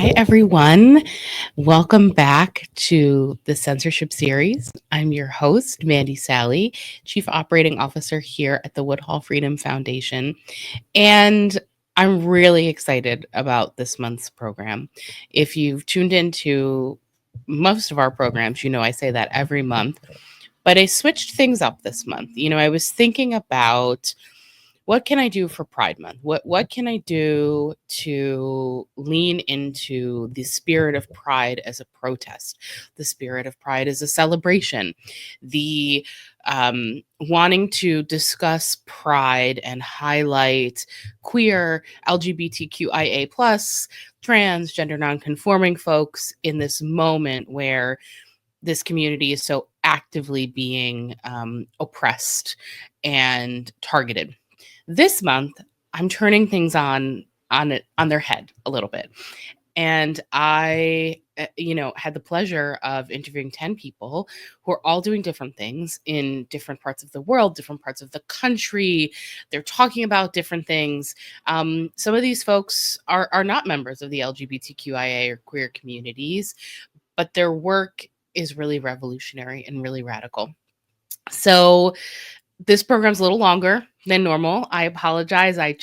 Hi, everyone. Welcome back to the Censorship series. I'm your host, Mandy Sally, Chief Operating Officer here at the Woodhull Freedom Foundation. And I'm really excited about this month's program. If you've tuned into most of our programs, you know I say that every month, but I switched things up this month. I was thinking about what can I do for Pride Month? What can I do to lean into the spirit of pride as a protest, the spirit of pride as a celebration, the wanting to discuss pride and highlight queer, LGBTQIA plus, trans, gender nonconforming folks in this moment where this community is so actively being oppressed and targeted. This month, I'm turning things on their head a little bit. And I had the pleasure of interviewing 10 people who are all doing different things in different parts of the world, different parts of the country. They're talking about different things. Some of these folks are not members of the LGBTQIA or queer communities, but their work is really revolutionary and really radical. So this program's a little longer than normal. I apologize. I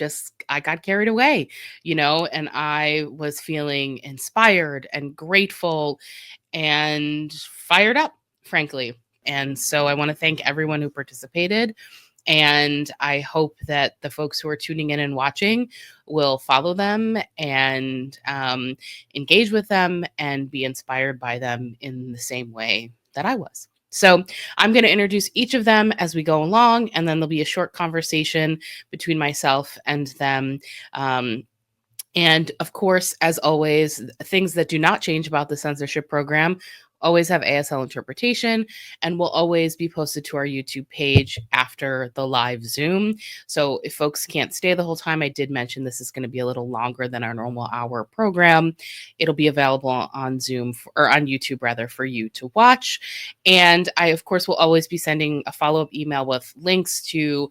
got carried away, and I was feeling inspired and grateful and fired up, frankly. And so I want to thank everyone who participated. And I hope that the folks who are tuning in and watching will follow them and engage with them and be inspired by them in the same way that I was. So I'm going to introduce each of them as we go along, and then there'll be a short conversation between myself and them. And of course, as always, things that do not change about the censorship program always have ASL interpretation and will always be posted to our YouTube page after the live Zoom. So if folks can't stay the whole time, I did mention this is going to be a little longer than our normal hour program. It'll be available on Zoom or on YouTube rather for you to watch. And I, of course, will always be sending a follow-up email with links to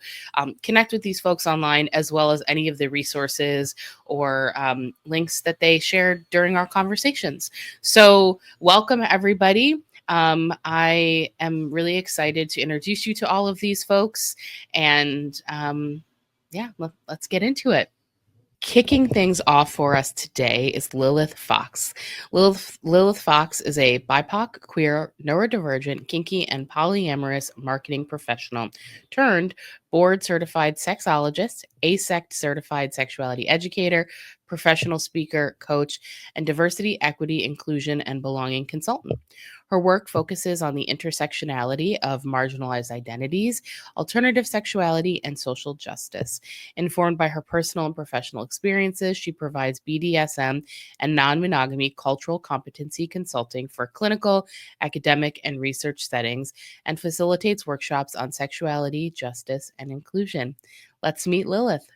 connect with these folks online, as well as any of the resources or links that they shared during our conversations. So welcome, everybody. I am really excited to introduce you to all of these folks. And let's get into it. Kicking things off for us today is Lillithfoxx. Lillithfoxx is a BIPOC, queer, neurodivergent, kinky, and polyamorous marketing professional turned board-certified sexologist, ASECT certified sexuality educator, professional speaker, coach, and diversity, equity, inclusion, and belonging consultant. Her work focuses on the intersectionality of marginalized identities, alternative sexuality, and social justice. Informed by her personal and professional experiences, she provides BDSM and non-monogamy cultural competency consulting for clinical, academic, and research settings, and facilitates workshops on sexuality, justice, and inclusion. Let's meet Lilith.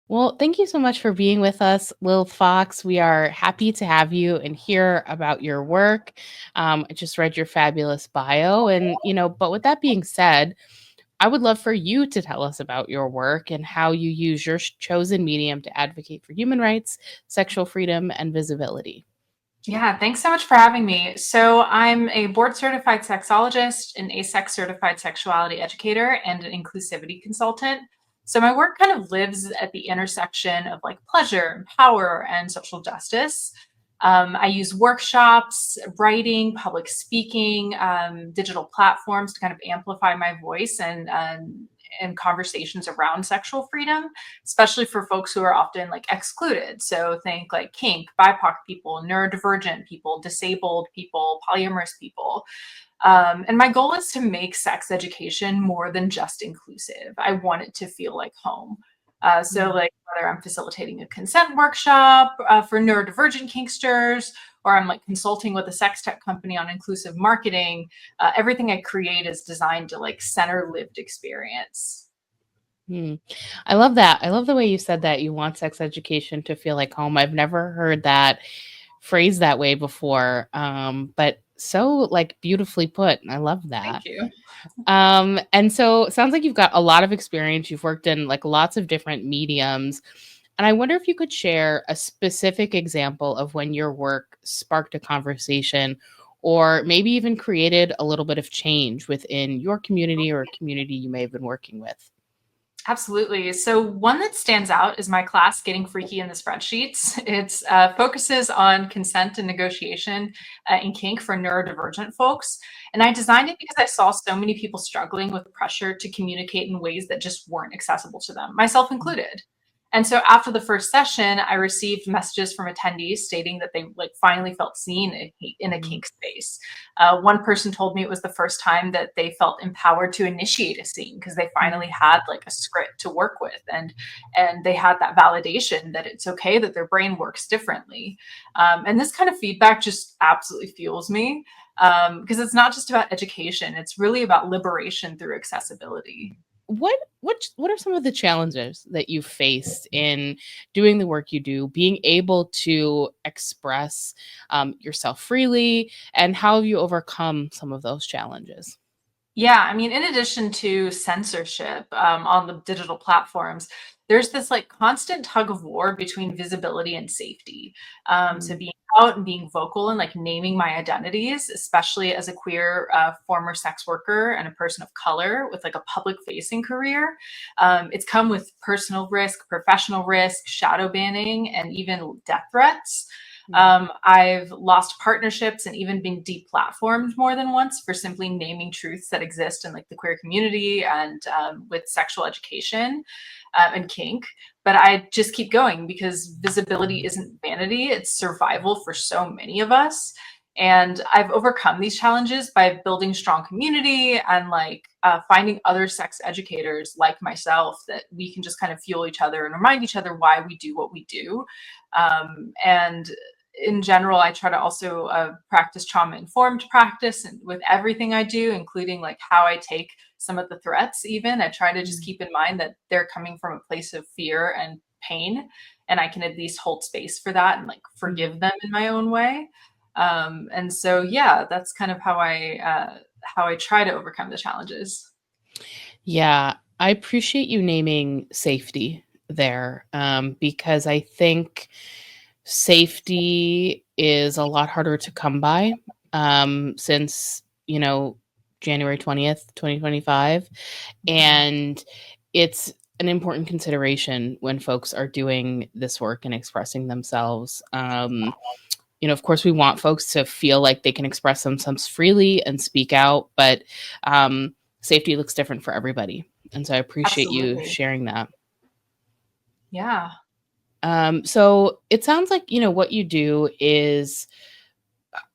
Well, thank you so much for being with us, Lillithfoxx. We are happy to have you and hear about your work. I just read your fabulous bio, and but with that being said, I would love for you to tell us about your work and how you use your chosen medium to advocate for human rights, sexual freedom, and visibility. Yeah, thanks so much for having me. So I'm a board-certified sexologist, an ASECT certified sexuality educator, and an inclusivity consultant. So my work kind of lives at the intersection of like pleasure, power, and social justice. I use workshops, writing, public speaking, digital platforms to kind of amplify my voice and conversations around sexual freedom, especially for folks who are often like excluded. So think like kink, BIPOC people, neurodivergent people, disabled people, polyamorous people. And my goal is to make sex education more than just inclusive. I want it to feel like home. So like whether I'm facilitating a consent workshop for neurodivergent kinksters, or I'm like consulting with a sex tech company on inclusive marketing, everything I create is designed to like center lived experience. I love that. I love the way you said that you want sex education to feel like home. I've never heard that phrased that way before, but so like beautifully put. I love that. Thank you. And so it sounds like you've got a lot of experience. You've worked in like lots of different mediums. And I wonder if you could share a specific example of when your work sparked a conversation or maybe even created a little bit of change within your community or a community you may have been working with. Absolutely. So one that stands out is my class, Getting Freaky in the Spreadsheets. It focuses on consent and negotiation in kink for neurodivergent folks. And I designed it because I saw so many people struggling with pressure to communicate in ways that just weren't accessible to them, myself included. And so after the first session, I received messages from attendees stating that they like finally felt seen in a kink space. One person told me it was the first time that they felt empowered to initiate a scene because they finally had like a script to work with, and they had that validation that it's okay that their brain works differently. And this kind of feedback just absolutely fuels me because it's not just about education; it's really about liberation through accessibility. What are some of the challenges that you faced in doing the work you do, being able to express yourself freely, and how have you overcome some of those challenges? Yeah, I mean, in addition to censorship on the digital platforms, there's this like constant tug of war between visibility and safety. So Mm. being out and being vocal and like naming my identities, especially as a queer former sex worker and a person of color with like a public facing career, it's come with personal risk, professional risk, shadow banning, and even death threats. Mm. I've lost partnerships and even been deplatformed more than once for simply naming truths that exist in like the queer community and with sexual education and kink. But I just keep going because visibility isn't vanity; it's survival for so many of us. And I've overcome these challenges by building strong community and like finding other sex educators like myself that we can just kind of fuel each other and remind each other why we do what we do. And in general, I try to also practice trauma informed practice and with everything I do, including like how I take some of the threats. Even I try to just Mm. keep in mind that they're coming from a place of fear and pain, and I can at least hold space for that and like Mm. forgive them in my own way. And so, yeah, that's kind of how I try to overcome the challenges. Yeah, I appreciate you naming safety there, because I think safety is a lot harder to come by since, January 20th, 2025. Mhm. And it's an important consideration when folks are doing this work and expressing themselves. Of course, we want folks to feel like they can express themselves freely and speak out, but safety looks different for everybody. And so I appreciate you Absolutely. sharing that. Yeah. So it sounds like, what you do is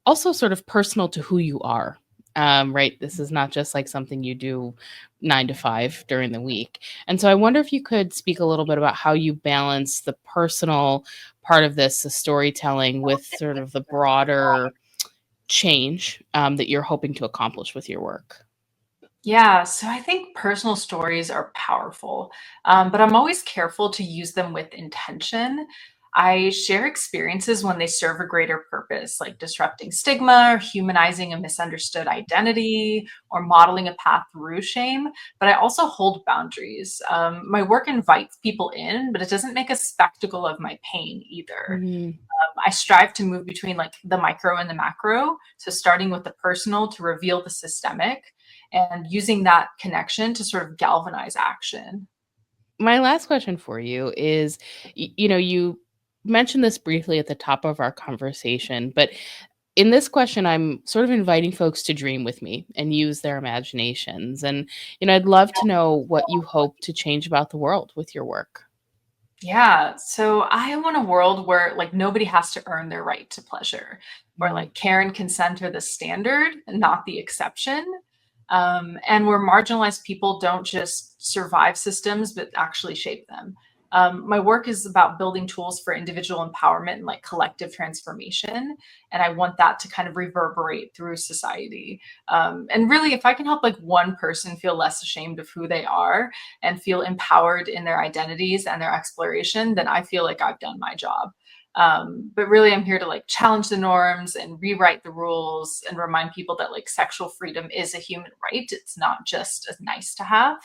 also sort of personal to who you are. Right. This is not just like something you do 9 to 5 during the week. And so I wonder if you could speak a little bit about how you balance the personal part of this, the storytelling, with sort of the broader change that you're hoping to accomplish with your work. Yeah, so I think personal stories are powerful, but I'm always careful to use them with intention. I share experiences when they serve a greater purpose, like disrupting stigma or humanizing a misunderstood identity or modeling a path through shame. But I also hold boundaries. My work invites people in, but it doesn't make a spectacle of my pain either. Mhm. I strive to move between like the micro and the macro. So starting with the personal to reveal the systemic and using that connection to sort of galvanize action. My last question for you is, you mentioned this briefly at the top of our conversation, but in this question, I'm sort of inviting folks to dream with me and use their imaginations. And, I'd love to know what you hope to change about the world with your work. Yeah. So I want a world where like nobody has to earn their right to pleasure, where Mm. like care and consent are the standard, not the exception. And where marginalized people don't just survive systems, but actually shape them. My work is about building tools for individual empowerment and like collective transformation. And I want that to kind of reverberate through society. And really, if I can help like one person feel less ashamed of who they are, and feel empowered in their identities and their exploration, then I feel like I've done my job. But really, I'm here to like challenge the norms and rewrite the rules and remind people that like sexual freedom is a human right. It's not just a nice to have.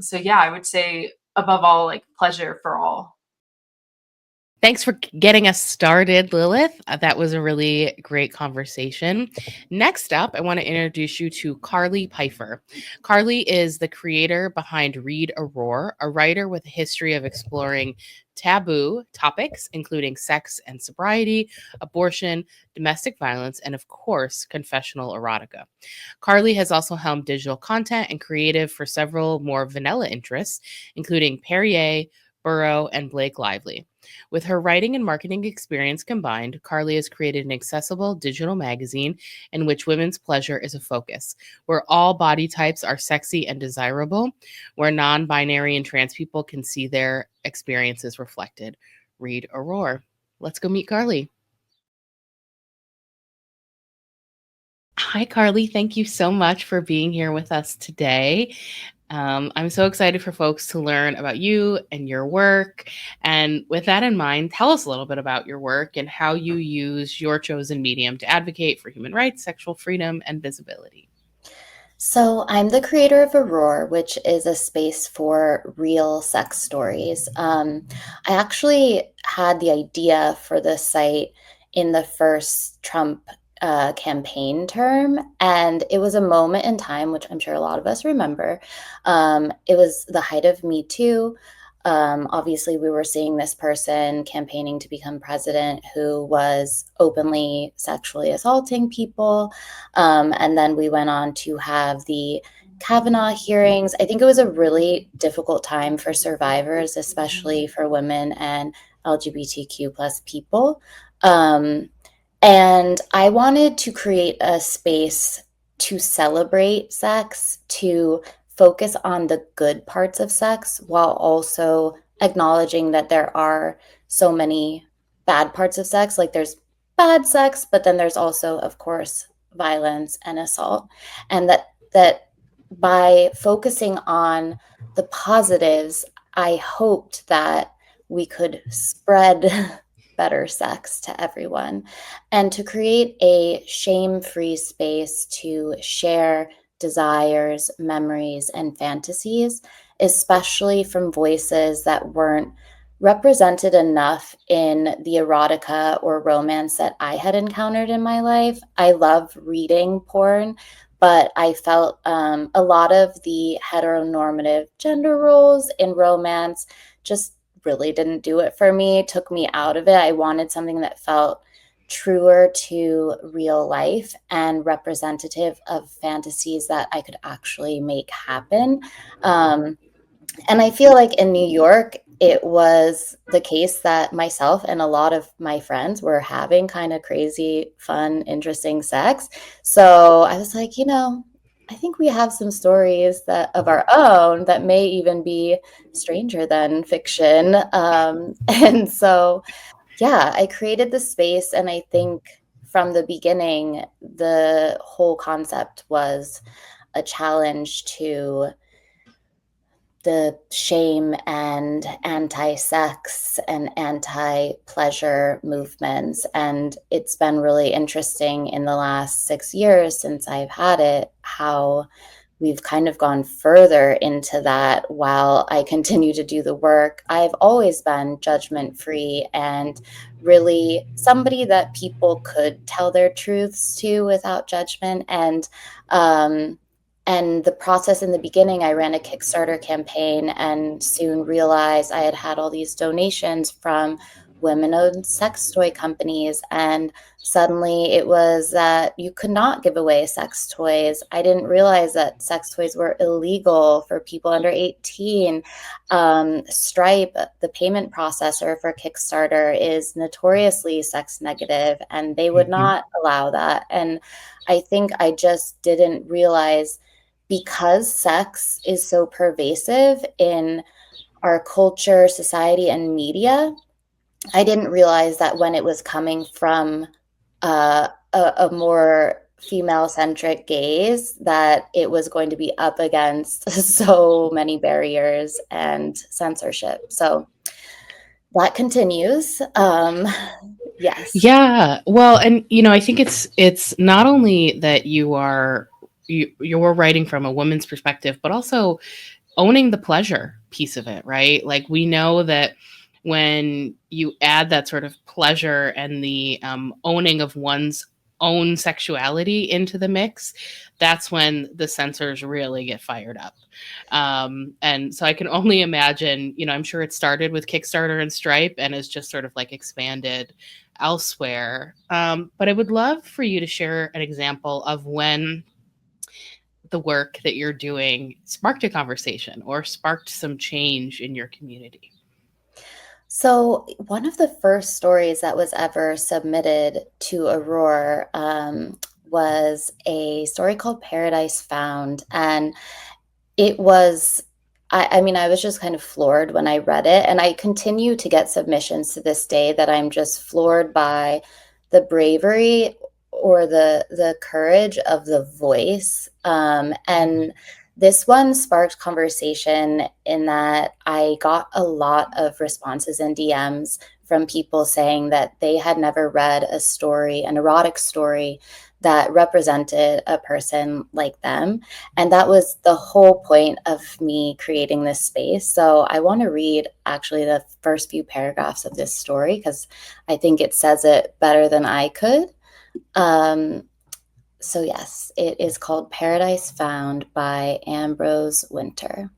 So, yeah, I would say above all, like pleasure for all. Thanks for getting us started, Lilith. That was a really great conversation. Next up, I want to introduce you to Carly Pifer. Carly is the creator behind Read AURORE, a writer with a history of exploring taboo topics, including sex and sobriety, abortion, domestic violence, and of course, confessional erotica. Carly has also helmed digital content and creative for several more vanilla interests, including Perrier, Burrow, and Blake Lively. With her writing and marketing experience combined, Carly has created an accessible digital magazine in which women's pleasure is a focus, where all body types are sexy and desirable, where non binary and trans people can see their experiences reflected. Read AURORE. Let's go meet Carly. Hi, Carly. Thank you so much for being here with us today. I'm so excited for folks to learn about you and your work. And with that in mind, tell us a little bit about your work and how you use your chosen medium to advocate for human rights, sexual freedom, and visibility. So, I'm the creator of AURORE, which is a space for real sex stories. I actually had the idea for this site in the first Trump campaign term, and it was a moment in time, which I'm sure a lot of us remember. It was the height of Me Too. Obviously, we were seeing this person campaigning to become president who was openly sexually assaulting people. And then we went on to have the Kavanaugh hearings. I think it was a really difficult time for survivors, especially for women and LGBTQ plus people. And I wanted to create a space to celebrate sex, to focus on the good parts of sex while also acknowledging that there are so many bad parts of sex. Like there's bad sex, but then there's also, of course, violence and assault. And that by focusing on the positives, I hoped that we could spread better sex to everyone and to create a shame-free space to share desires, memories, and fantasies, especially from voices that weren't represented enough in the erotica or romance that I had encountered in my life. I love reading porn, but I felt a lot of the heteronormative gender roles in romance just really didn't do it for me, took me out of it. I wanted something that felt truer to real life and representative of fantasies that I could actually make happen. And I feel like in New York, it was the case that myself and a lot of my friends were having kind of crazy, fun, interesting sex. So I was like, I think we have some stories that of our own that may even be stranger than fiction. And so yeah, I created the space, and I think from the beginning, the whole concept was a challenge to the shame and anti-sex and anti-pleasure movements. And it's been really interesting in the last 6 years since I've had it, how we've kind of gone further into that while I continue to do the work. I've always been judgment-free and really somebody that people could tell their truths to without judgment. And the process in the beginning, I ran a Kickstarter campaign and soon realized I had all these donations from women-owned sex toy companies. And suddenly it was that you could not give away sex toys. I didn't realize that sex toys were illegal for people under 18. Stripe, the payment processor for Kickstarter, is notoriously sex negative, and they would not allow that. And I think I just didn't realize, because sex is so pervasive in our culture, society, and media, I didn't realize that when it was coming from a more female-centric gaze, that it was going to be up against so many barriers and censorship. So that continues. Yes. Yeah. Well, and I think it's not only that you're writing from a woman's perspective, but also owning the pleasure piece of it, right? Like we know that when you add that sort of pleasure and the owning of one's own sexuality into the mix, that's when the censors really get fired up. And so I can only imagine, I'm sure it started with Kickstarter and Stripe and is just sort of like expanded elsewhere. But I would love for you to share an example of when the work that you're doing sparked a conversation or sparked some change in your community. So one of the first stories that was ever submitted to AURORE was a story called Paradise Found. And it was, I mean, I was just kind of floored when I read it. And I continue to get submissions to this day that I'm just floored by the bravery or the courage of the voice. And this one sparked conversation in that I got a lot of responses and DMs from people saying that they had never read a story, an erotic story that represented a person like them. And that was the whole point of me creating this space. So I want to read actually the first few paragraphs of this story because I think it says it better than I could. So yes, it is called Paradise Found by Ambrose Winter.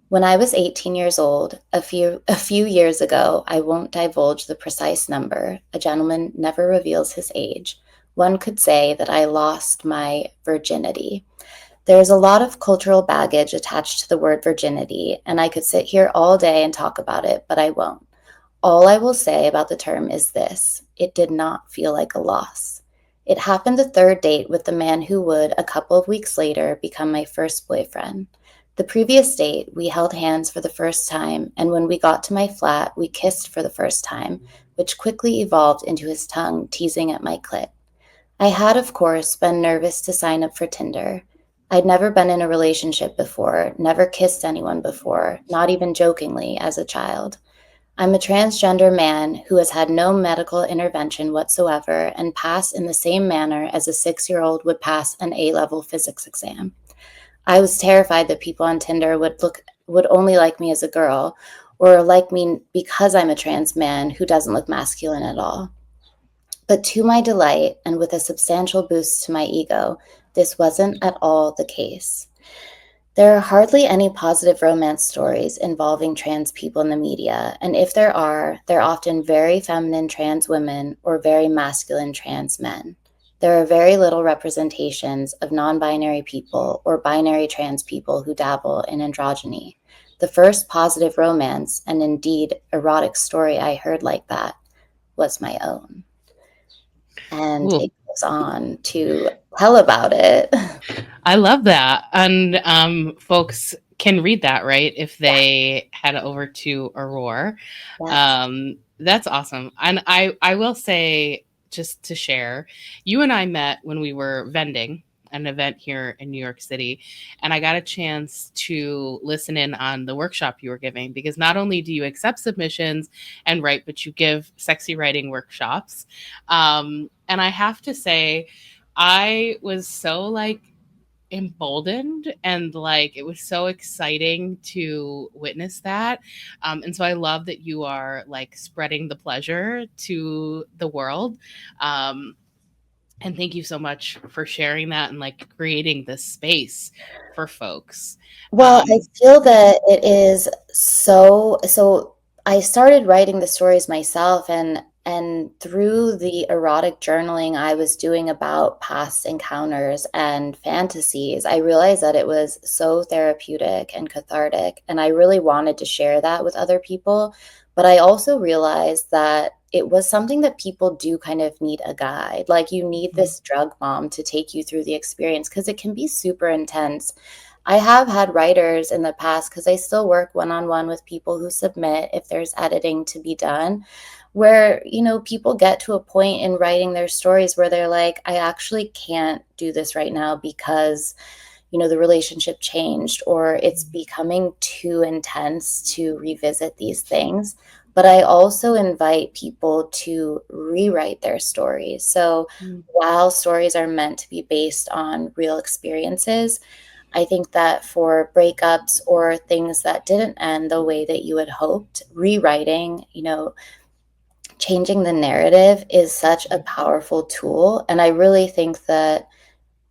When I was 18 years old, a few years ago, I won't divulge the precise number. A gentleman never reveals his age. One could say that I lost my virginity. There's a lot of cultural baggage attached to the word virginity, and I could sit here all day and talk about it, but I won't. All I will say about the term is this: it did not feel like a loss. It happened the third date with the man who would, a couple of weeks later, become my first boyfriend. The previous date, we held hands for the first time, and when we got to my flat, we kissed for the first time, which quickly evolved into his tongue teasing at my clit. I had, of course, been nervous to sign up for Tinder. I'd never been in a relationship before, never kissed anyone before, not even jokingly as a child. I'm a transgender man who has had no medical intervention whatsoever and passed in the same manner as a 6-year-old would pass an A-level physics exam. I was terrified that people on Tinder would only like me as a girl or like me because I'm a trans man who doesn't look masculine at all. But to my delight, and with a substantial boost to my ego, this wasn't at all the case. There are hardly any positive romance stories involving trans people in the media, and if there are, they're often very feminine trans women or very masculine trans men. There are very little representations of non-binary people or binary trans people who dabble in androgyny. The first positive romance, and indeed erotic story I heard like that, was my own. And Ooh. it goes on to tell about it. I love that. And folks can read that, right? If they head over to AURORE. Yes. That's awesome. And I will say, just to share, you and I met when we were vending an event here in New York City, and I got a chance to listen in on the workshop you were giving, because not only do you accept submissions and write, but you give sexy writing workshops. And I have to say, I was so like emboldened, and like it was so exciting to witness that. And so I love that you are like spreading the pleasure to the world. And thank you so much for sharing that and like creating this space for folks. Well, I feel that it is so I started writing the stories myself, and through the erotic journaling I was doing about past encounters and fantasies, I realized that it was so therapeutic and cathartic, and I really wanted to share that with other people. But I also realized that it was something that people do kind of need a guide. Like you need this drug mom to take you through the experience because it can be super intense. I have had writers in the past, because I still work one-on-one with people who submit if there's editing to be done, where, people get to a point in writing their stories where they're like, I actually can't do this right now because, the relationship changed or it's becoming too intense to revisit these things. But I also invite people to rewrite their stories. So while stories are meant to be based on real experiences, I think that for breakups or things that didn't end the way that you had hoped, rewriting, changing the narrative is such a powerful tool. And I really think that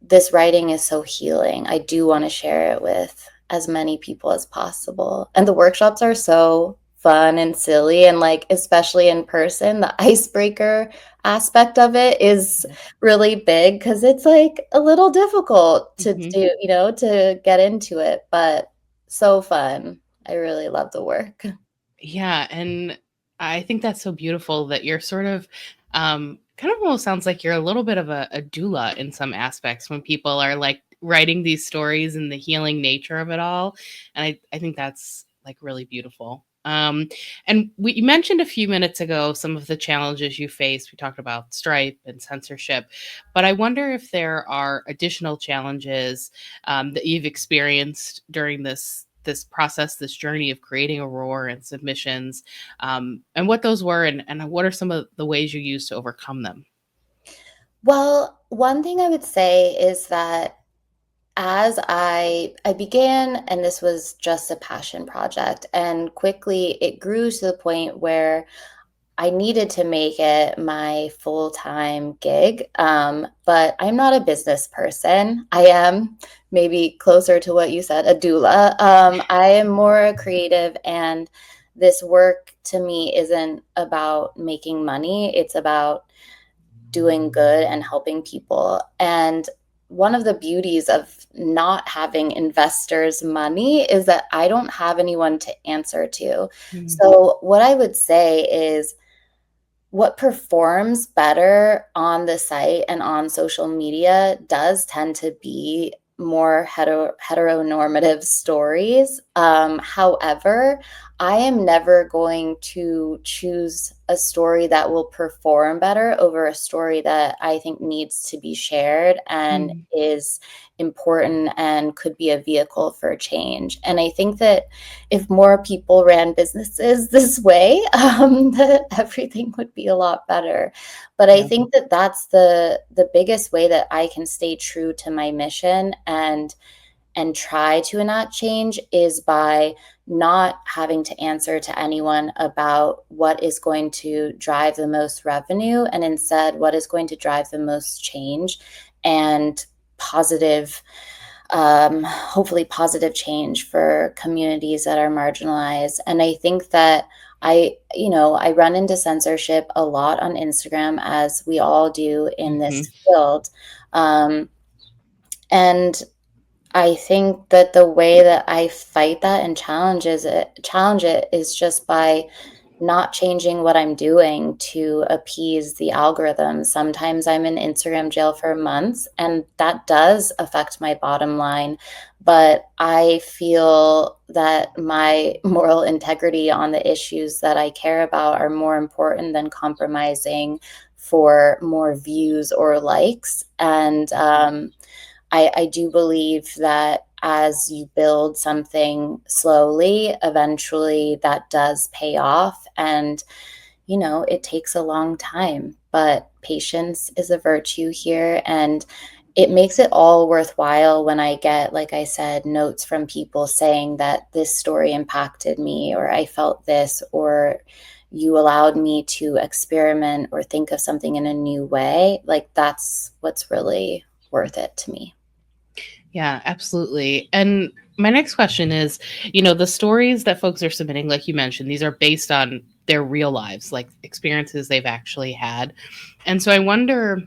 this writing is so healing. I do want to share it with as many people as possible. And the workshops are so fun and silly, and like, especially in person, the icebreaker aspect of it is really big because it's like a little difficult to Mhm. do, to get into it, but so fun. I really love the work. Yeah, and I think that's so beautiful that you're sort of kind of almost sounds like you're a little bit of a doula in some aspects when people are like writing these stories and the healing nature of it all. And I think that's like really beautiful. And you mentioned a few minutes ago some of the challenges you face. We talked about Stripe and censorship, but I wonder if there are additional challenges that you've experienced during this process, this journey of creating Aurore and submissions, and what those were, and what are some of the ways you use to overcome them? Well, one thing I would say is that as I began, and this was just a passion project, and quickly it grew to the point where I needed to make it my full-time gig. But I'm not a business person. I am maybe closer to what you said, a doula. I am more creative, and this work to me isn't about making money. It's about doing good and helping people. And one of the beauties of not having investors' money is that I don't have anyone to answer to. Mm, So, what I would say is what performs better on the site and on social media does tend to be more heteronormative stories. However, I am never going to choose a story that will perform better over a story that I think needs to be shared and mm, is important and could be a vehicle for change. And I think that if more people ran businesses this way, that everything would be a lot better. But I yeah. think that that's the biggest way that I can stay true to my mission and try to enact change is by not having to answer to anyone about what is going to drive the most revenue, and instead what is going to drive the most change and positive, hopefully positive change for communities that are marginalized. And I think that I run into censorship a lot on Instagram, as we all do in Hmm. this field. Um, and I think that the way that I fight that and challenge it is just by not changing what I'm doing to appease the algorithm. Sometimes I'm in Instagram jail for months, and that does affect my bottom line. But I feel that my moral integrity on the issues that I care about are more important than compromising for more views or likes. And I do believe that as you build something slowly, eventually that does pay off. And, it takes a long time, but patience is a virtue here. And it makes it all worthwhile when I get, like I said, notes from people saying that this story impacted me, or I felt this, or you allowed me to experiment or think of something in a new way. Like, that's what's really worth it to me. Yeah, absolutely. And my next question is, the stories that folks are submitting, like you mentioned, these are based on their real lives, like experiences they've actually had. And so I wonder,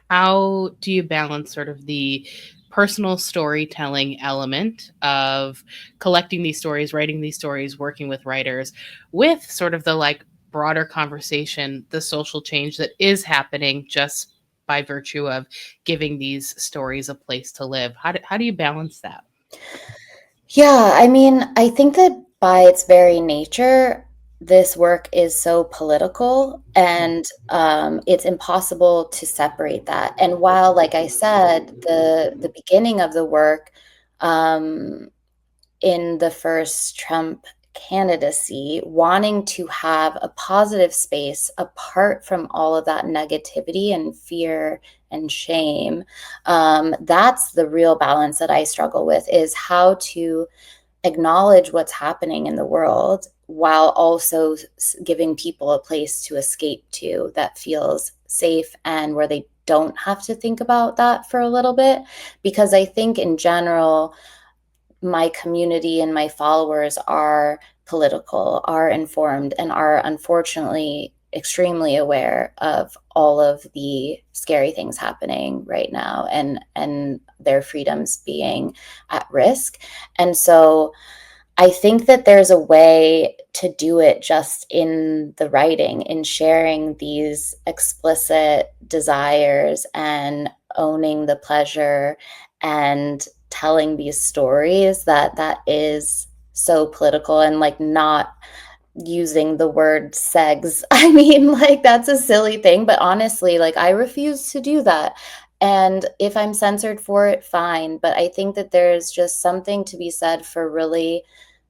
how do you balance sort of the personal storytelling element of collecting these stories, writing these stories, working with writers, with sort of the like broader conversation, the social change that is happening just by virtue of giving these stories a place to live? How do you balance that? Yeah, I mean, I think that by its very nature, this work is so political, and it's impossible to separate that. And while, like I said, the beginning of the work, um, in the first Trump candidacy, wanting to have a positive space apart from all of that negativity and fear and shame. That's the real balance that I struggle with, is how to acknowledge what's happening in the world while also giving people a place to escape to that feels safe and where they don't have to think about that for a little bit. Because I think in general, my community and my followers are political, are informed, and are unfortunately extremely aware of all of the scary things happening right now, and their freedoms being at risk. And so I think that there's a way to do it just in the writing, in sharing these explicit desires and owning the pleasure and telling these stories that is so political, and like not using the word segs. I mean, like, that's a silly thing, but honestly, like, I refuse to do that. And if I'm censored for it, fine. But I think that there's just something to be said for really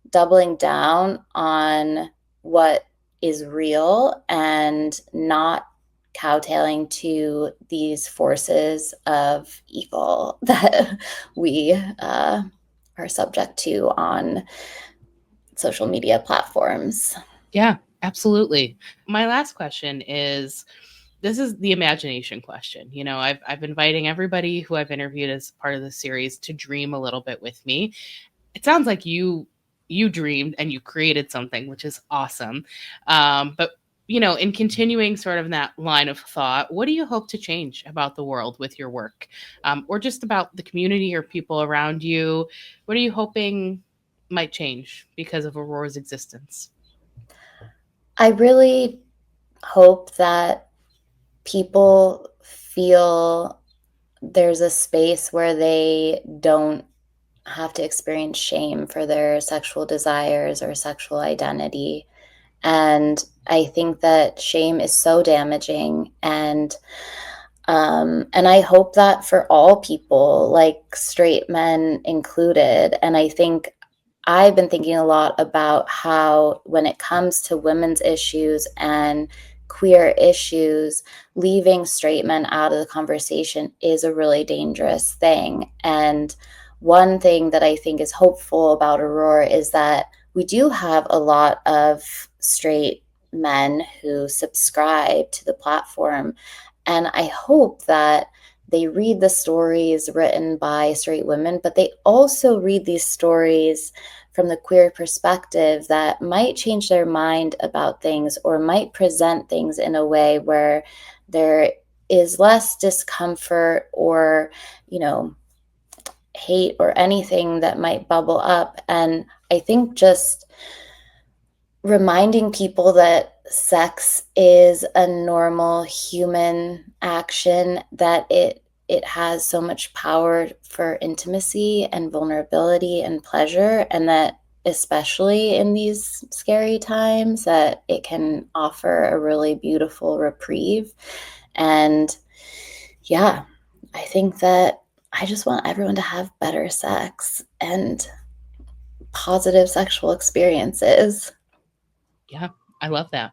doubling down on what is real and not kowtowing to these forces of evil that we are subject to on social media platforms. Yeah, absolutely. My last question is, this is the imagination question. You know, I've been inviting everybody who I've interviewed as part of the series to dream a little bit with me. It sounds like you dreamed and you created something, which is awesome. But you know, in continuing sort of that line of thought, what do you hope to change about the world with your work, or just about the community or people around you? What are you hoping might change because of Aurore's existence? I really hope that people feel there's a space where they don't have to experience shame for their sexual desires or sexual identity. And I think that shame is so damaging, and I hope that for all people, like straight men included. And I think I've been thinking a lot about how, when it comes to women's issues and queer issues, leaving straight men out of the conversation is a really dangerous thing. And one thing that I think is hopeful about AURORE is that we do have a lot of straight men who subscribe to the platform. And I hope that they read the stories written by straight women, but they also read these stories from the queer perspective that might change their mind about things, or might present things in a way where there is less discomfort or, you know, hate or anything that might bubble up. And I think just reminding people that sex is a normal human action, that it has so much power for intimacy and vulnerability and pleasure, and that especially in these scary times, that it can offer a really beautiful reprieve. And yeah, I think that I just want everyone to have better sex and positive sexual experiences. Yeah, I love that.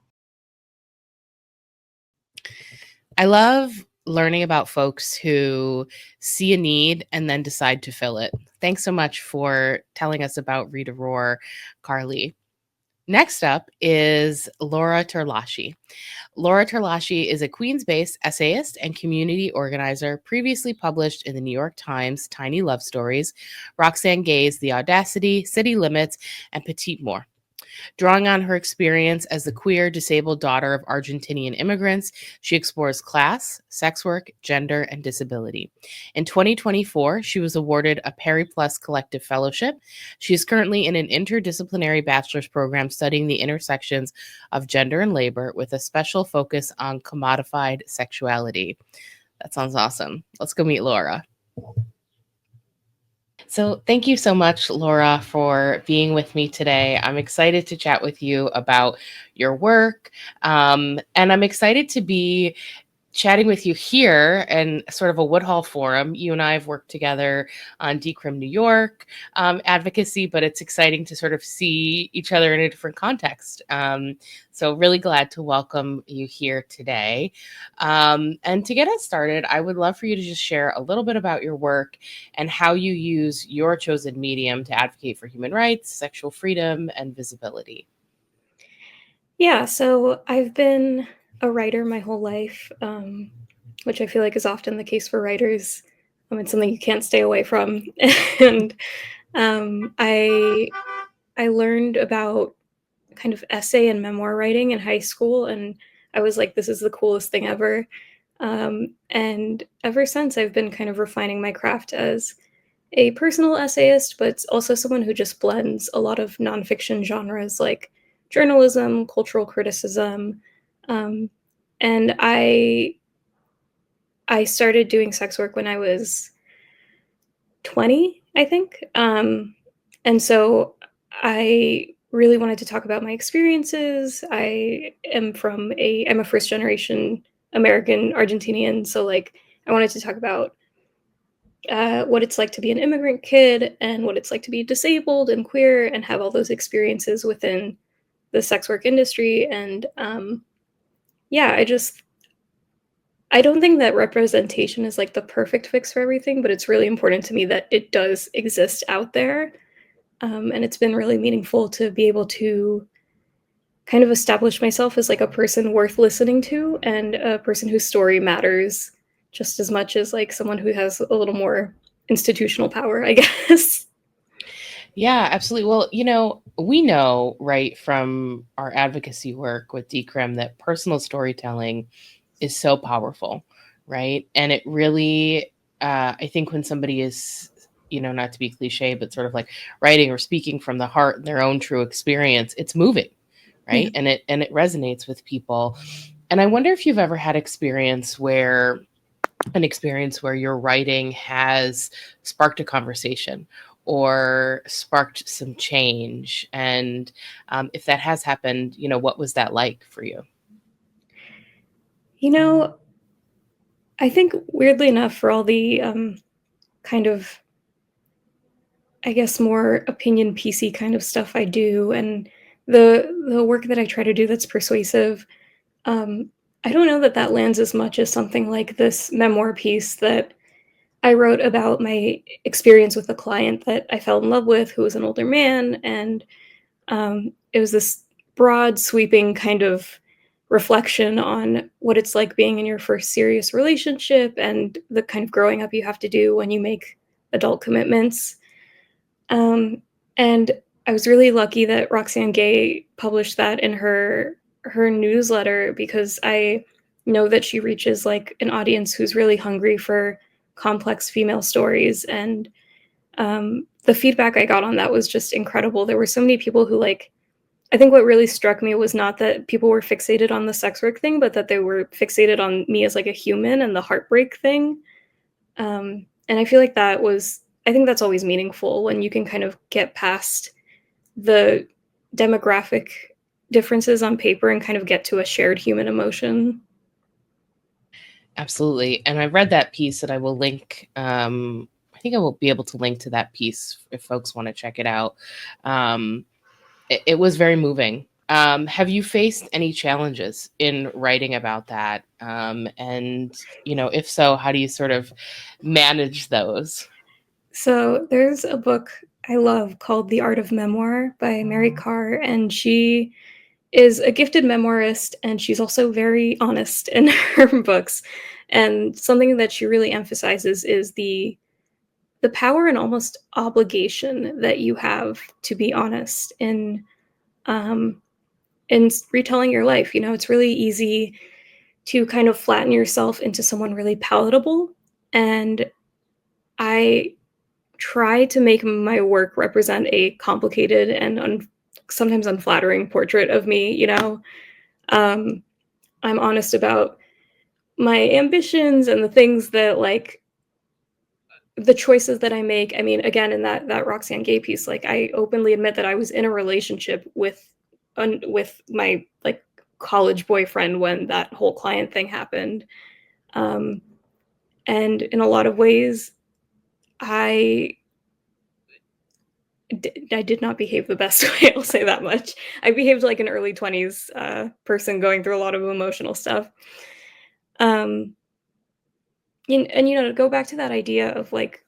I love learning about folks who see a need and then decide to fill it. Thanks so much for telling us about Read AURORE, Carly. Next up is Laura Torlaschi. Laura Torlaschi is a Queens-based essayist and community organizer, previously published in the New York Times Tiny Love Stories, Roxane Gay's The Audacity, City Limits, and Petite More. Drawing on her experience as the queer, disabled daughter of Argentinian immigrants, she explores class, sex work, gender, and disability. In 2024, she was awarded a Peri Plus Collective Fellowship. She is currently in an interdisciplinary bachelor's program studying the intersections of gender and labor, with a special focus on commodified sexuality. That sounds awesome. Let's go meet Laura. So thank you so much, Laura, for being with me today. I'm excited to chat with you about your work. And I'm excited to be chatting with you here and sort of a Woodhall forum. You and I have worked together on Decrim New York advocacy, but it's exciting to sort of see each other in a different context. So really glad to welcome you here today. And to get us started, I would love for you to just share a little bit about your work and how you use your chosen medium to advocate for human rights, sexual freedom, and visibility. Yeah, so I've been a writer my whole life, which I feel like is often the case for writers. It's something you can't stay away from. And I learned about kind of essay and memoir writing in high school, and I was like, this is the coolest thing ever. And ever since, I've been kind of refining my craft as a personal essayist, but also someone who just blends a lot of nonfiction genres like journalism, cultural criticism, and I started doing sex work when I was 20, I think, and so I really wanted to talk about my experiences. I'm a first generation American Argentinian, so like I wanted to talk about what it's like to be an immigrant kid and what it's like to be disabled and queer and have all those experiences within the sex work industry. And yeah, I don't think that representation is like the perfect fix for everything, but it's really important to me that it does exist out there. And it's been really meaningful to be able to kind of establish myself as like a person worth listening to and a person whose story matters just as much as like someone who has a little more institutional power, I guess. Yeah, absolutely. Well, we know, right, from our advocacy work with Decrim that personal storytelling is so powerful, right? And it really, I think when somebody is, not to be cliche, but sort of like writing or speaking from the heart and their own true experience, it's moving, right? Yeah. And it resonates with people. And I wonder if you've ever had an experience where your writing has sparked a conversation or sparked some change. And if that has happened, what was that like for you? I think weirdly enough, for all the kind of, I guess, more opinion piecey kind of stuff I do, and the work that I try to do that's persuasive, I don't know that that lands as much as something like this memoir piece that I wrote about my experience with a client that I fell in love with, who was an older man, and it was this broad, sweeping kind of reflection on what it's like being in your first serious relationship and the kind of growing up you have to do when you make adult commitments. And I was really lucky that Roxane Gay published that in her newsletter because I know that she reaches like an audience who's really hungry for complex female stories. And the feedback I got on that was just incredible. There were so many people who I think what really struck me was not that people were fixated on the sex work thing, but that they were fixated on me as like a human and the heartbreak thing. And I feel like I think that's always meaningful when you can kind of get past the demographic differences on paper and kind of get to a shared human emotion. Absolutely. And I read that piece and I will link, I think I will be able to link to that piece if folks want to check it out. It was very moving. Have you faced any challenges in writing about that? And, if so, how do you sort of manage those? So there's a book I love called The Art of Memoir by Mary Karr, and she is a gifted memoirist, and she's also very honest in her books. And something that she really emphasizes is the power and almost obligation that you have to be honest in retelling your life. It's really easy to kind of flatten yourself into someone really palatable, and I try to make my work represent a complicated and sometimes unflattering portrait of me. I'm honest about my ambitions and the things that the choices that I make. I mean, again, in that Roxane Gay piece, I openly admit that I was in a relationship with my college boyfriend when that whole client thing happened. And in a lot of ways, I did not behave the best way, I'll say that much. I behaved like an early 20s person going through a lot of emotional stuff. And, to go back to that idea of like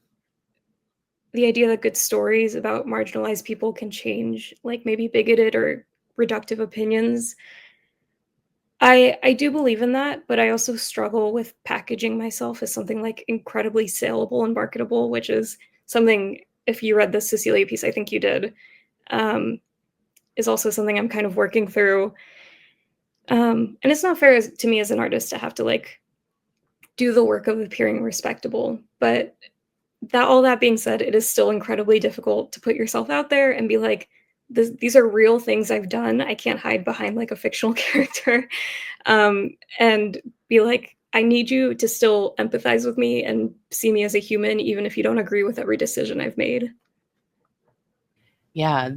the idea that good stories about marginalized people can change like maybe bigoted or reductive opinions. I do believe in that, but I also struggle with packaging myself as something like incredibly saleable and marketable, which is something, if you read the Cecilia piece, I think you did, is also something I'm kind of working through. And it's not fair to me as an artist to have to like do the work of appearing respectable. But all that being said, it is still incredibly difficult to put yourself out there and be like, these are real things I've done. I can't hide behind like a fictional character. And be like, I need you to still empathize with me and see me as a human, even if you don't agree with every decision I've made. Yeah,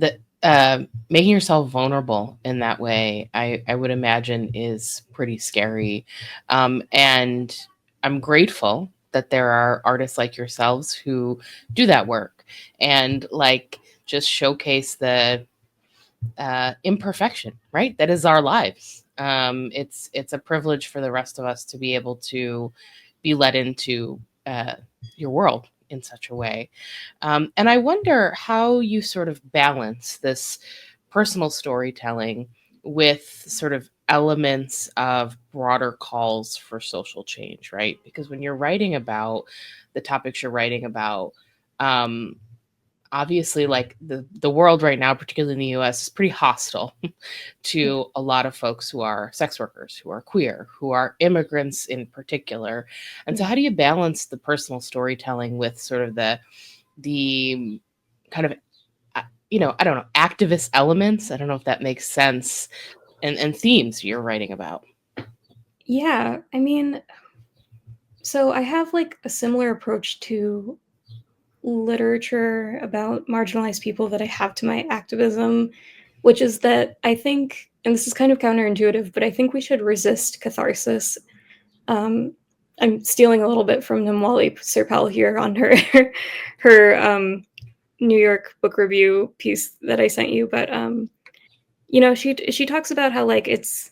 making yourself vulnerable in that way, I would imagine, is pretty scary. And I'm grateful that there are artists like yourselves who do that work and like just showcase the imperfection, right? That is our lives. It's a privilege for the rest of us to be able to be let into your world in such a way. And I wonder how you sort of balance this personal storytelling with sort of elements of broader calls for social change, right? Because when you're writing about the topics you're writing about, obviously, like the world right now, particularly in the US, is pretty hostile to a lot of folks who are sex workers, who are queer, who are immigrants in particular. And so how do you balance the personal storytelling with sort of the kind of, I don't know, activist elements? I don't know if that makes sense, and themes you're writing about. Yeah, I mean, so I have like a similar approach to literature about marginalized people that I have to my activism, which is that I think, and this is kind of counterintuitive, but I think we should resist catharsis. I'm stealing a little bit from Namwali Serpal here on her New York book review piece that I sent you, but she talks about how like it's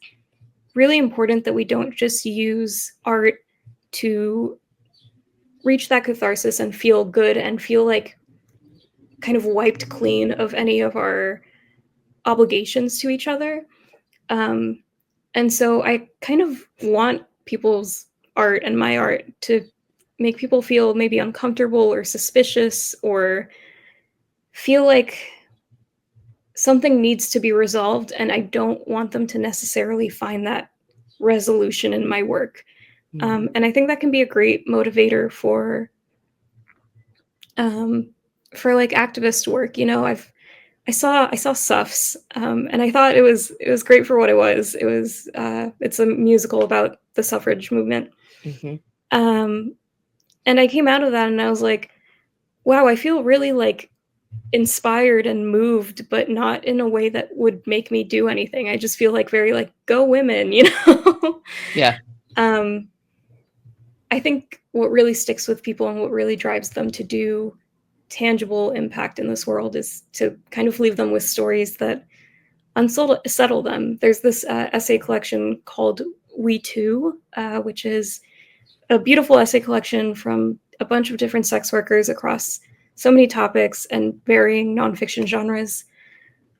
really important that we don't just use art to reach that catharsis and feel good and feel like kind of wiped clean of any of our obligations to each other. And so I kind of want people's art and my art to make people feel maybe uncomfortable or suspicious or feel like something needs to be resolved. And I don't want them to necessarily find that resolution in my work. And I think that can be a great motivator for like activist work. I saw Suffs, and I thought it was great for what it was. It's a musical about the suffrage movement. And I came out of that and I was like, wow, I feel really like inspired and moved, but not in a way that would make me do anything. I just feel like very like, go women, Yeah. I think what really sticks with people and what really drives them to do tangible impact in this world is to kind of leave them with stories that unsettle them. There's this essay collection called We Too, which is a beautiful essay collection from a bunch of different sex workers across so many topics and varying nonfiction genres.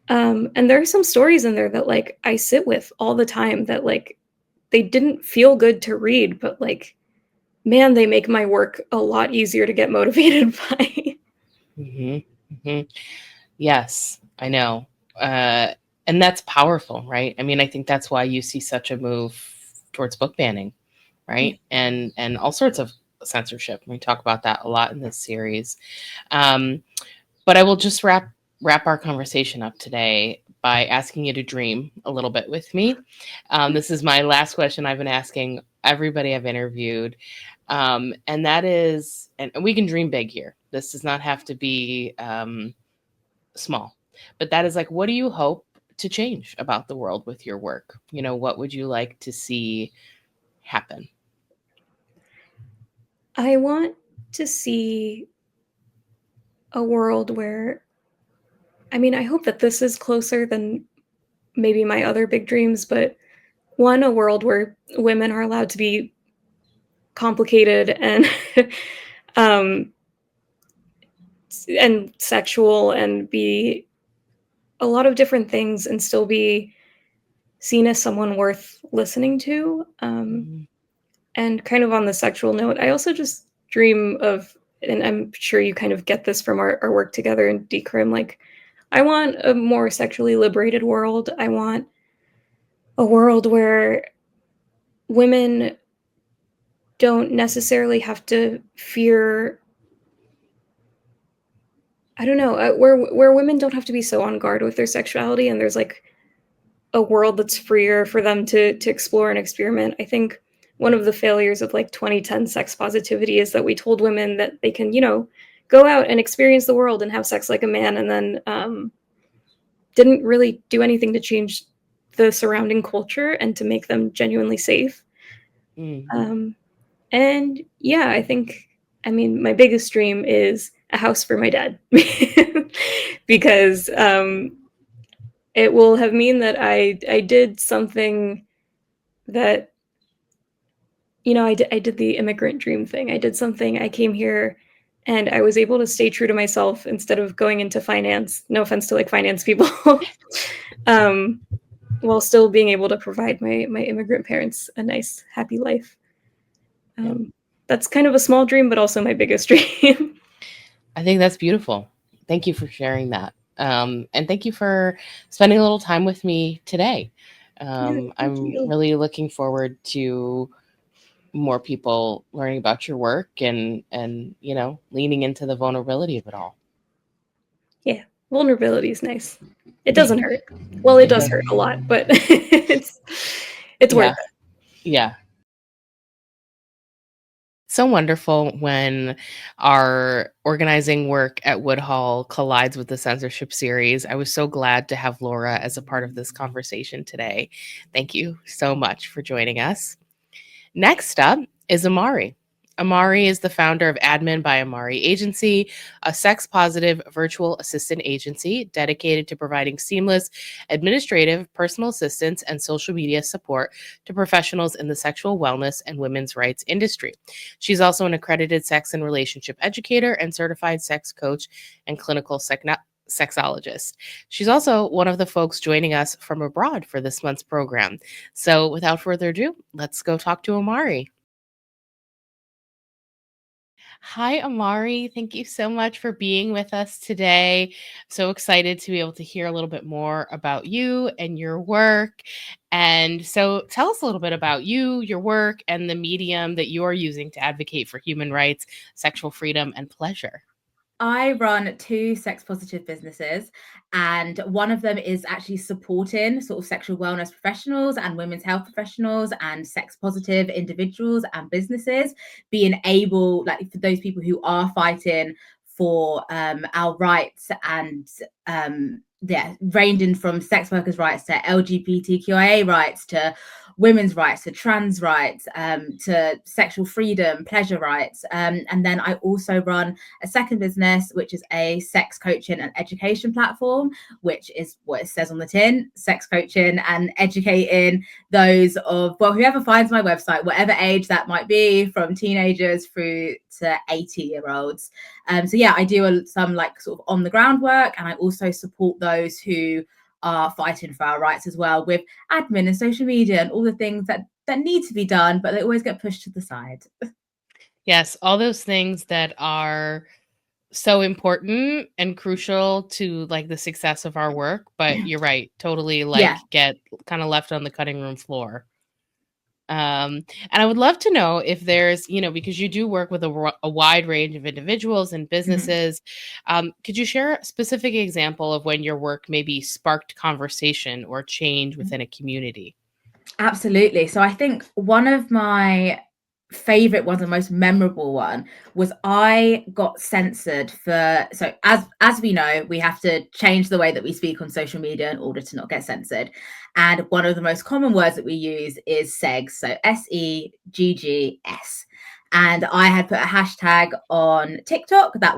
And there are some stories in there that like I sit with all the time that like they didn't feel good to read, but like, man, they make my work a lot easier to get motivated by. Yes, I know. And that's powerful, right? I mean, I think that's why you see such a move towards book banning, right? And all sorts of censorship. We talk about that a lot in this series. But I will just wrap our conversation up today by asking you to dream a little bit with me. This is my last question I've been asking everybody I've interviewed. And that is, and we can dream big here. This does not have to be small, but that is like, what do you hope to change about the world with your work? What would you like to see happen? I want to see a world where, I mean, I hope that this is closer than maybe my other big dreams, but one, a world where women are allowed to be complicated and um, and sexual and be a lot of different things and still be seen as someone worth listening to. Mhm. And kind of on the sexual note, I also just dream of, and I'm sure you kind of get this from our work together in Decrim, like, I want a more sexually liberated world. I want a world where women don't necessarily have to fear, I don't know, where women don't have to be so on guard with their sexuality, and there's like a world that's freer for them to explore and experiment. I think one of the failures of like 2010 sex positivity is that we told women that they can, go out and experience the world and have sex like a man, and then didn't really do anything to change the surrounding culture and to make them genuinely safe. Mm. And yeah, I mean, my biggest dream is a house for my dad because it will have mean that I did something that, I did the immigrant dream thing. I did something, I came here and I was able to stay true to myself instead of going into finance. No offense to like finance people. um, while still being able to provide my immigrant parents a nice, happy life. That's kind of a small dream, but also my biggest dream. I think that's beautiful. Thank you for sharing that. And thank you for spending a little time with me today. Thank I'm you. really looking forward to more people learning about your work and leaning into the vulnerability of it all. Yeah, vulnerability is nice. It doesn't hurt. Well, it does hurt a lot, but it's worth it. Yeah. So wonderful when our organizing work at Woodhull collides with the censorship series. I was so glad to have Laura as a part of this conversation today. Thank you so much for joining us. Next up is Amari. Amari is the founder of Admin by Amari Agency, a sex-positive virtual assistant agency dedicated to providing seamless administrative, personal assistance, and social media support to professionals in the sexual wellness and women's rights industry. She's also an accredited sex and relationship educator and certified sex coach and clinical sexologist. She's also one of the folks joining us from abroad for this month's program. So without further ado, let's go talk to Amari. Hi, Amari. Thank you so much for being with us today. So excited to be able to hear a little bit more about you and your work. And so tell us a little bit about you, your work, and the medium that you're using to advocate for human rights, sexual freedom, and pleasure. I run 2 sex positive businesses, and one of them is actually supporting sort of sexual wellness professionals and women's health professionals and sex positive individuals and businesses being able, like for those people who are fighting for our rights and ranging from sex workers' rights to LGBTQIA rights to women's rights to trans rights to sexual freedom, pleasure rights. And then I also run a second business, which is a sex coaching and education platform, which is what it says on the tin, sex coaching and educating those of, well, whoever finds my website, whatever age that might be, from teenagers through to 80-year-olds. So yeah, I do some like sort of on the ground work, and I also support those who are fighting for our rights as well with admin and social media and all the things that need to be done, but they always get pushed to the side. Yes, all those things that are so important and crucial to like the success of our work, but you're right, totally get kind of left on the cutting room floor. And I would love to know if there's, because you do work with a wide range of individuals and businesses, could you share a specific example of when your work maybe sparked conversation or change within a community? Absolutely. So I think one of my favorite ones, the most memorable one, was I got censored for, so as we know, we have to change the way that we speak on social media in order to not get censored. And one of the most common words that we use is segs, so SEGGS. And I had put a hashtag on TikTok that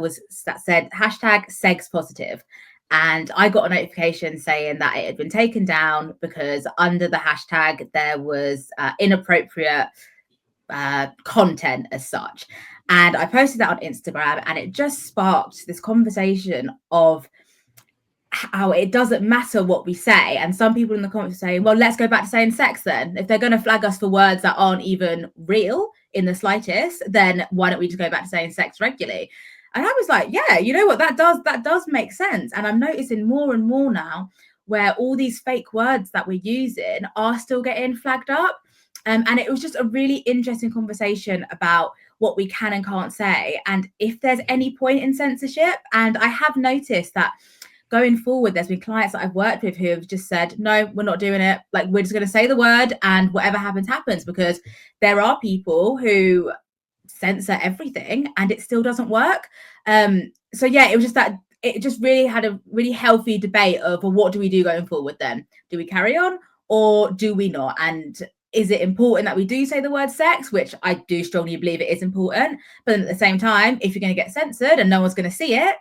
said hashtag sex positive. And I got a notification saying that it had been taken down because under the hashtag there was inappropriate content as such. And I posted that on Instagram, and it just sparked this conversation of how it doesn't matter what we say. And some people in the comments are saying, well, let's go back to saying sex then. If they're going to flag us for words that aren't even real in the slightest, then why don't we just go back to saying sex regularly? And I was like, yeah, you know what, that does make sense. And I'm noticing more and more now where all these fake words that we're using are still getting flagged up. And it was just a really interesting conversation about what we can and can't say, and if there's any point in censorship. And I have noticed that going forward, there's been clients that I've worked with who have just said, no, we're not doing it. Like, we're just going to say the word and whatever happens, happens, because there are people who censor everything and it still doesn't work. So yeah, it was just that it just really had a really healthy debate of, well, what do we do going forward then? Do we carry on or do we not? And is it important that we do say the word sex, which I do strongly believe it is important. But then at the same time, if you're going to get censored and no one's going to see it,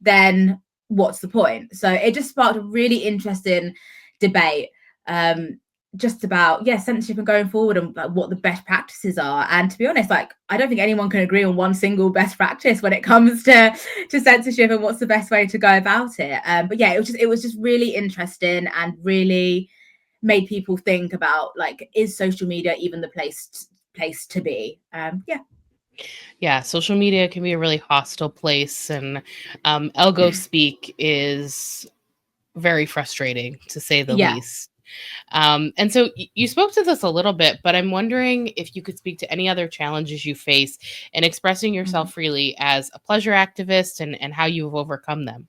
then what's the point? So it just sparked a really interesting debate just about, censorship and going forward and like, what the best practices are. And to be honest, like, I don't think anyone can agree on one single best practice when it comes to censorship and what's the best way to go about it. But yeah, it was just really interesting and really made people think about, like, is social media even the place to be? Yeah, social media can be a really hostile place, and algo speak is very frustrating, to say the least. And so you spoke to this a little bit, but I'm wondering if you could speak to any other challenges you face in expressing yourself freely as a pleasure activist, and how you've overcome them.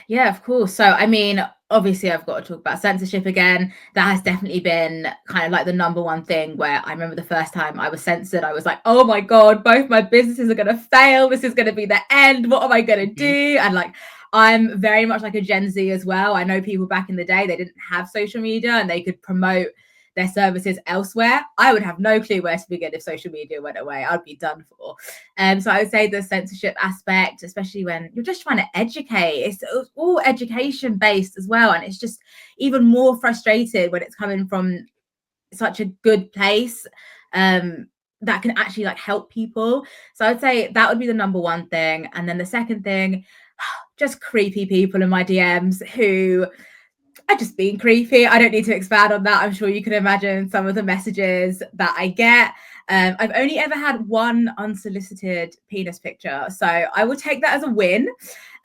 Yeah, of course. So, I mean, obviously, I've got to talk about censorship again. That has definitely been kind of like the number one thing, where I remember the first time I was censored, I was like, oh my God, both my businesses are going to fail. This is going to be the end. What am I going to do? And like, I'm very much like a Gen Z as well. I know people back in the day, they didn't have social media and they could promote their services elsewhere. I would have no clue where to begin if social media went away. I'd be done for. So I would say the censorship aspect, especially when you're just trying to educate, it's all education based as well. And it's just even more frustrated when it's coming from such a good place that can actually like help people. So I'd say that would be the number one thing. And then the second thing, just creepy people in my DMs who are just being creepy. I don't need to expand on that. I'm sure you can imagine some of the messages that I get. I've only ever had one unsolicited penis picture, so I will take that as a win.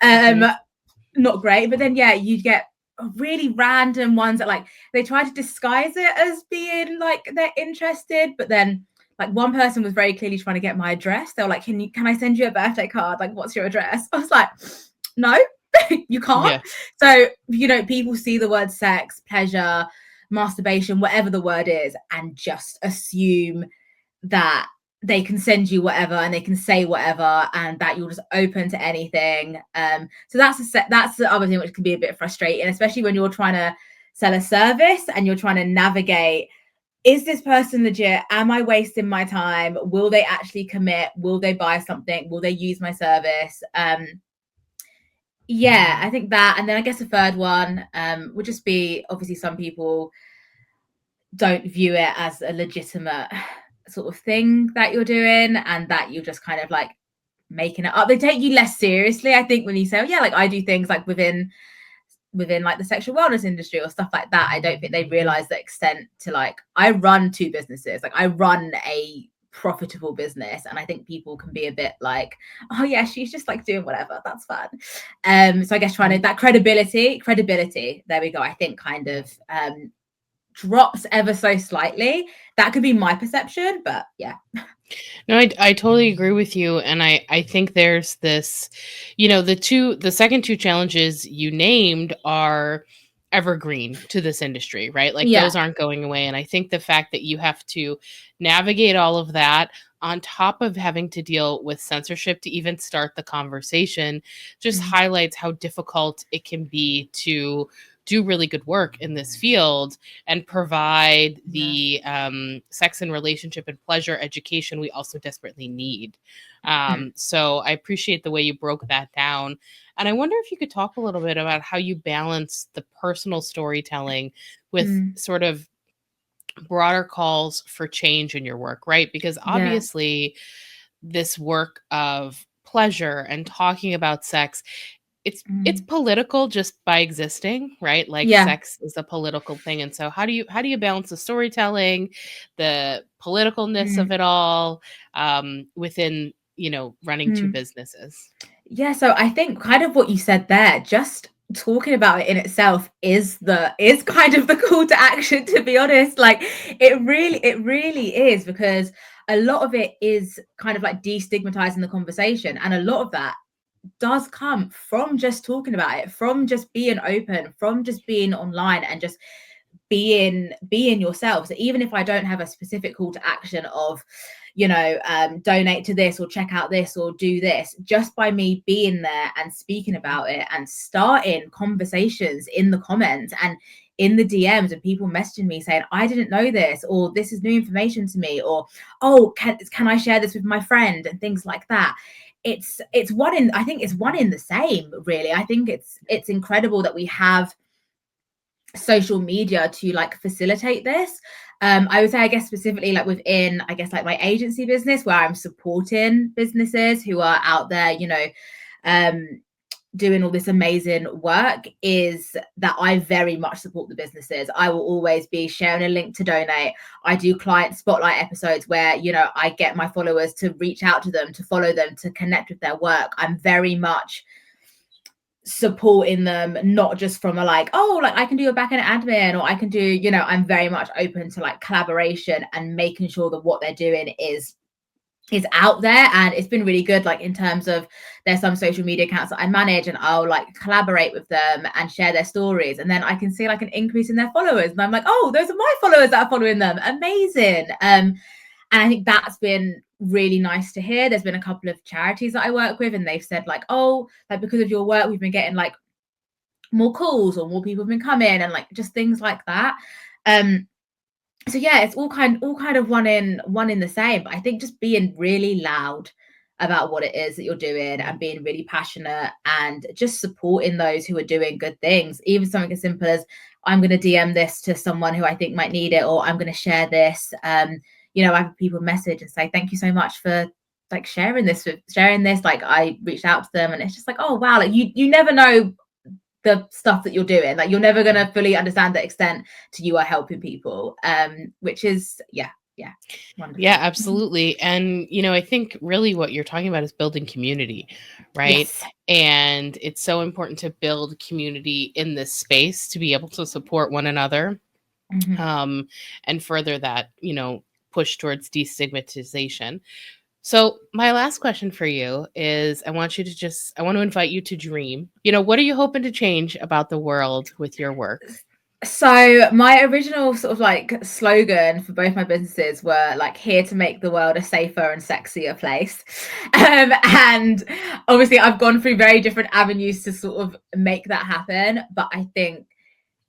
Not great, but then you get really random ones that like they try to disguise it as being like they're interested, but then like one person was very clearly trying to get my address. They were like, can I send you a birthday card? Like, what's your address? I was like, no. You can't. Yeah. So, you know, people see the word sex, pleasure, masturbation, whatever the word is, and just assume that they can send you whatever and they can say whatever and that you're just open to anything. So that's the other thing which can be a bit frustrating, especially when you're trying to sell a service and you're trying to navigate, is this person legit? Am I wasting my time? Will they actually commit? Will they buy something? Will they use my service? Yeah, I think that. And then I guess the third one would just be, obviously some people don't view it as a legitimate sort of thing that you're doing and that you're just kind of like making it up. They take you less seriously, I think, when you say, oh, yeah, like I do things like within like the sexual wellness industry or stuff like that. I don't think they realize the extent to like, I run 2 businesses. Like I run a profitable business, and I think people can be a bit like, oh yeah, she's just like doing whatever, that's fun. So I guess trying to that credibility, there we go, I think kind of drops ever so slightly. That could be my perception, but yeah. No, I totally agree with you. And I think there's this, you know, the second 2 challenges you named are evergreen to this industry, right? Like those aren't going away. And I think the fact that you have to navigate all of that on top of having to deal with censorship to even start the conversation just highlights how difficult it can be to do really good work in this field and provide the sex and relationship and pleasure education we also desperately need. So I appreciate the way you broke that down. And I wonder if you could talk a little bit about how you balance the personal storytelling with sort of broader calls for change in your work, right? Because obviously this work of pleasure and talking about sex, it's political just by existing, right? Like sex is a political thing. And so how do you balance the storytelling, the politicalness of it all, within, you know, running two businesses? Yeah, so I think kind of what you said there, just talking about it in itself is kind of the call to action, to be honest. Like it really is, because a lot of it is kind of like destigmatizing the conversation, and a lot of that does come from just talking about it, from just being open, from just being online and just being yourself. So even if I don't have a specific call to action of, you know, donate to this or check out this or do this, just by me being there and speaking about it and starting conversations in the comments and in the DMs, and people messaging me saying, I didn't know this, or this is new information to me, or, oh, can I share this with my friend, and things like that. It's one in the same, really. I think it's incredible that we have social media to like facilitate this. I would say, I guess specifically like within, I guess like my agency business, where I'm supporting businesses who are out there, you know, doing all this amazing work, is that I very much support the businesses. I will always be sharing a link to donate. I do client spotlight episodes where, you know, I get my followers to reach out to them, to follow them, to connect with their work. I'm very much supporting them, not just from a like, oh, like I can do a back-end admin, or I can do, you know, I'm very much open to like collaboration and making sure that what they're doing is out there. And it's been really good, like in terms of there's some social media accounts that I manage, and I'll like collaborate with them and share their stories, and then I can see like an increase in their followers, and I'm like, oh, those are my followers that are following them, amazing. And I think that's been really nice to hear. There's been a couple of charities that I work with, and they've said like, oh, like because of your work we've been getting like more calls, or more people have been coming, and like just things like that. So yeah, it's all kind of one in the same. But I think just being really loud about what it is that you're doing, and being really passionate, and just supporting those who are doing good things, even something as simple as, I'm going to DM this to someone who I think might need it, or I'm going to share this. You know, I have people message and say, thank you so much for like sharing this. Like I reached out to them, and it's just like, oh wow, like you never know the stuff that you're doing. Like you're never going to fully understand the extent to you are helping people, which is wonderful. Yeah, absolutely. And you know, I think really what you're talking about is building community, right? Yes. And it's so important to build community in this space to be able to support one another, and further that, you know, push towards destigmatization. So my last question for you is, I want to invite you to dream. You know, what are you hoping to change about the world with your work? So my original sort of like slogan for both my businesses were like, here to make the world a safer and sexier place. And obviously I've gone through very different avenues to sort of make that happen. But I think,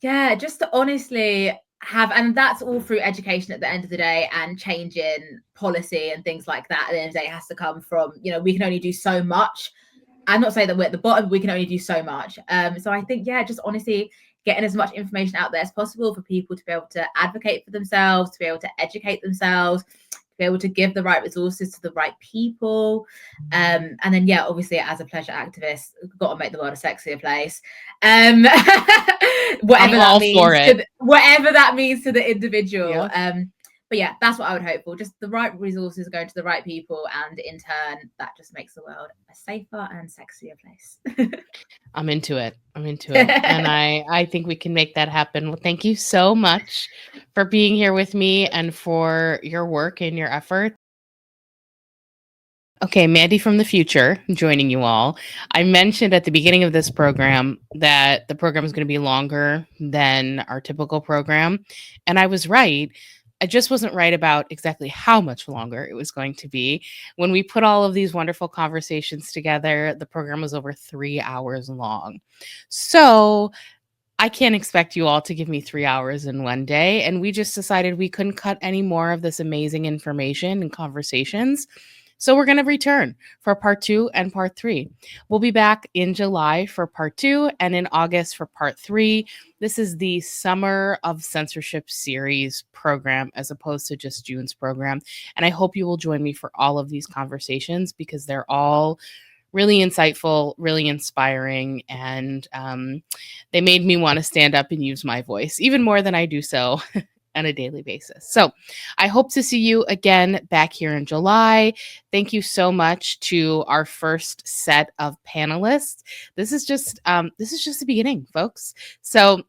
yeah, just to honestly have, and that's all through education at the end of the day, and changing policy and things like that at the end of the day has to come from, you know, we can only do so much. I'm not saying that we're at the bottom, we can only do so much. So I think, yeah, just honestly getting as much information out there as possible for people to be able to advocate for themselves, to be able to educate themselves, to be able to give the right resources to the right people. And then, yeah, obviously as a pleasure activist, we've got to make the world a sexier place. Whatever that means to the individual. Yeah. But yeah, that's what I would hope for. Just the right resources going to the right people, and in turn, that just makes the world a safer and sexier place. I'm into it. And I think we can make that happen. Well, thank you so much for being here with me and for your work and your effort. Okay, Mandy from the future joining you all. I mentioned at the beginning of this program that the program is going to be longer than our typical program. And I was right. I just wasn't right about exactly how much longer it was going to be. When we put all of these wonderful conversations together, the program was over 3 hours long. So I can't expect you all to give me 3 hours in one day. And we just decided we couldn't cut any more of this amazing information and conversations. So we're going to return for part 2 and part 3. We'll be back in July for part 2 and in August for part 3. This is the Summer of Censorship series program as opposed to just June's program. And I hope you will join me for all of these conversations because they're all really insightful, really inspiring, and they made me want to stand up and use my voice even more than I do so on a daily basis. So I hope to see you again back here in July. Thank you so much to our first set of panelists. This is just the beginning, folks. So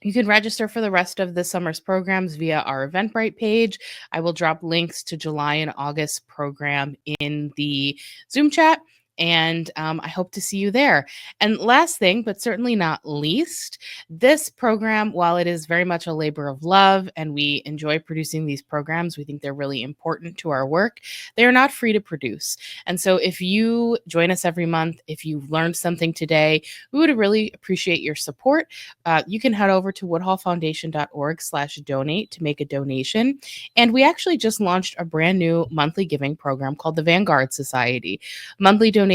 you can register for the rest of the summer's programs via our Eventbrite page. I will drop links to July and August program in the Zoom chat. And I hope to see you there. And last thing, but certainly not least, this program, while it is very much a labor of love and we enjoy producing these programs, we think they're really important to our work, they are not free to produce. And so if you join us every month, if you learned something today, we would really appreciate your support. You can head over to woodhallfoundation.org/donate to make a donation. And we actually just launched a brand new monthly giving program called the Vanguard Society. Monthly donations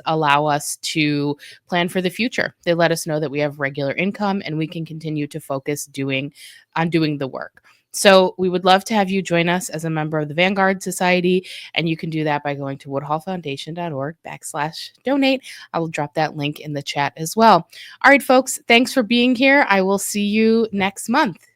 allow us to plan for the future. They let us know that we have regular income and we can continue to focus on doing the work. So we would love to have you join us as a member of the Vanguard Society, and you can do that by going to woodhallfoundation.org/donate. I will drop that link in the chat as well. All right, folks, thanks for being here. I will see you next month.